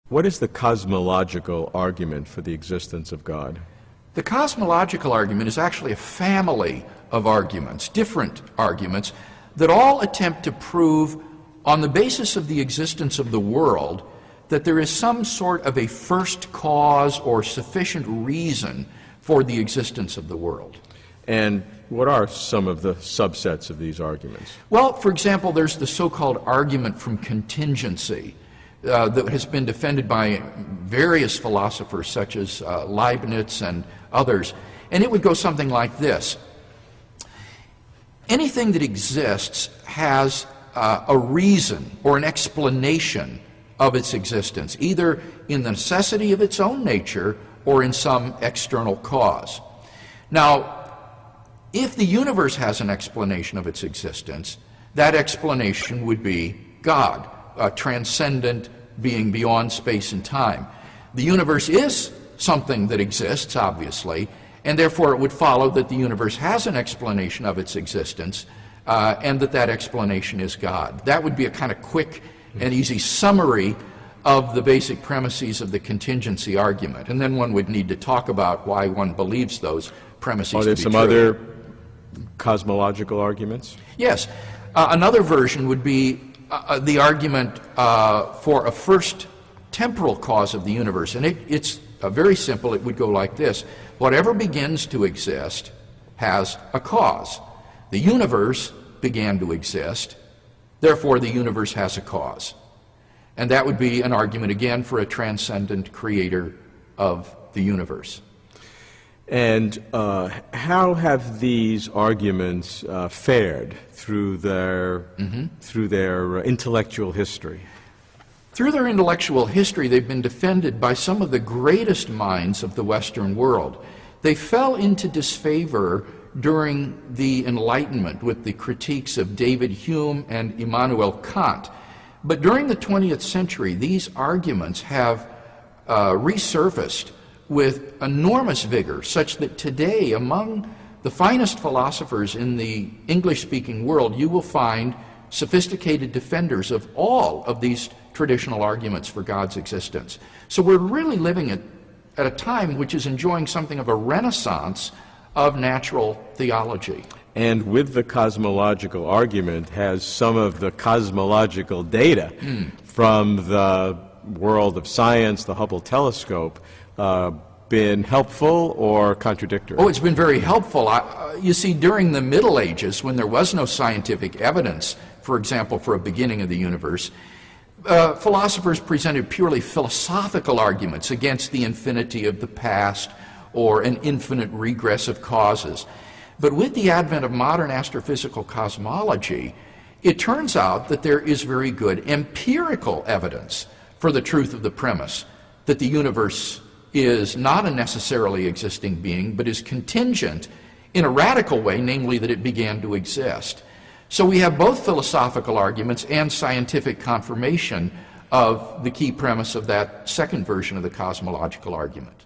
What is the cosmological argument for the existence of God? The cosmological argument is actually a family of arguments, different arguments, that all attempt to prove, on the basis of the existence of the world, that there is some sort of a first cause or sufficient reason for the existence of the world. And what are some of the subsets of these arguments? Well, for example, there's the so-called argument from contingency that has been defended by various philosophers such as Leibniz and others. And it would go something like this. Anything that exists has a reason or an explanation of its existence, either in the necessity of its own nature or in some external cause. Now, if the universe has an explanation of its existence, that explanation would be God, a transcendent being beyond space and time. The universe is something that exists, obviously, and therefore it would follow that the universe has an explanation of its existence, and that explanation is God. That would be a kind of quick and easy summary of the basic premises of the contingency argument. And then one would need to talk about why one believes those premises to be true. Are there some other cosmological arguments? Yes. Another version would be the argument for a first temporal cause of the universe. And it's very simple. It would go like this. Whatever begins to exist has a cause. The universe began to exist, therefore the universe has a cause. And that would be an argument, again, for a transcendent creator of the universe. And how have these arguments fared through their intellectual history? Through their intellectual history, they've been defended by some of the greatest minds of the Western world. They fell into disfavor during the Enlightenment with the critiques of David Hume and Immanuel Kant. But during the 20th century, these arguments have resurfaced with enormous vigor, such that today, among the finest philosophers in the English-speaking world, you will find sophisticated defenders of all of these traditional arguments for God's existence. So we're really living at a time which is enjoying something of a renaissance of natural theology. And with the cosmological argument, has some of the cosmological data from the world of science, the Hubble telescope, been helpful or contradictory? Oh, it's been very helpful. You see, during the Middle Ages, when there was no scientific evidence, for example, for a beginning of the universe, philosophers presented purely philosophical arguments against the infinity of the past or an infinite regress of causes. But with the advent of modern astrophysical cosmology, it turns out that there is very good empirical evidence for the truth of the premise that the universe is not a necessarily existing being, but is contingent in a radical way, namely that it began to exist. So we have both philosophical arguments and scientific confirmation of the key premise of that second version of the cosmological argument.